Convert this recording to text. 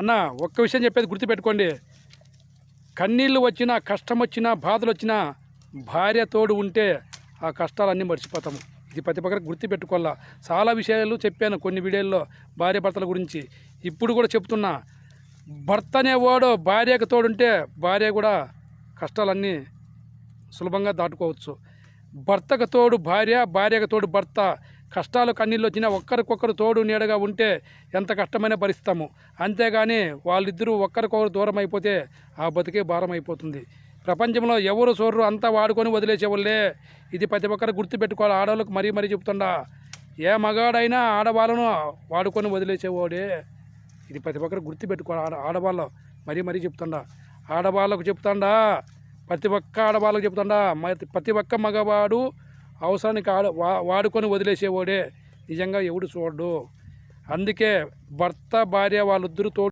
అన్న ఒక్క విషయం చెప్పేది గుర్తుపెట్టుకోండి. కన్నీళ్ళు వచ్చినా, కష్టం వచ్చినా, బాధలు వచ్చినా భార్య తోడు ఉంటే ఆ కష్టాలన్నీ మర్చిపోతాము. ఇది ప్రతి ఒక్కరికి గుర్తుపెట్టుకోవాలా. చాలా విషయాలు చెప్పాను కొన్ని వీడియోల్లో భార్య భర్తల గురించి. ఇప్పుడు కూడా చెప్తున్నా, భర్త అనేవాడు భార్యకు తోడుంటే భార్య కూడా కష్టాలన్నీ సులభంగా దాటుకోవచ్చు. భర్తకు తోడు భార్య, భార్యకు తోడు భర్త. కష్టాలు కన్నీళ్ళు వచ్చినా ఒక్కరికొకరు తోడు నీడగా ఉంటే ఎంత కష్టమైనా భరిస్తాము. అంతేగాని వాళ్ళిద్దరూ ఒక్కరికొకరు దూరం అయిపోతే ఆ బతికే భారం అయిపోతుంది. ప్రపంచంలో ఎవరు చూడరు, అంతా వాడుకొని వదిలేసేవాళ్ళే. ఇది ప్రతి ఒక్కరు గుర్తుపెట్టుకోవాలి. ఆడవాళ్ళకు మరీ మరీ చెప్తుండా, ఏ మగాడైనా ఆడవాళ్ళను వాడుకొని వదిలేసేవాడే. ఇది ప్రతి ఒక్కరు గుర్తుపెట్టుకోవాలి. ఆడవాళ్ళు మరీ మరీ చెప్తుండా, ఆడవాళ్ళకు చెప్తాండా, ప్రతి ఒక్క ఆడవాళ్ళకు చెప్తాండా, ప్రతి ఒక్క మగవాడు అవసరానికి వాడుకొని వదిలేసేవాడే. నిజంగా ఎవడు చూడడు. అందుకే భర్త భార్య వాళ్ళిద్దరూ తోడు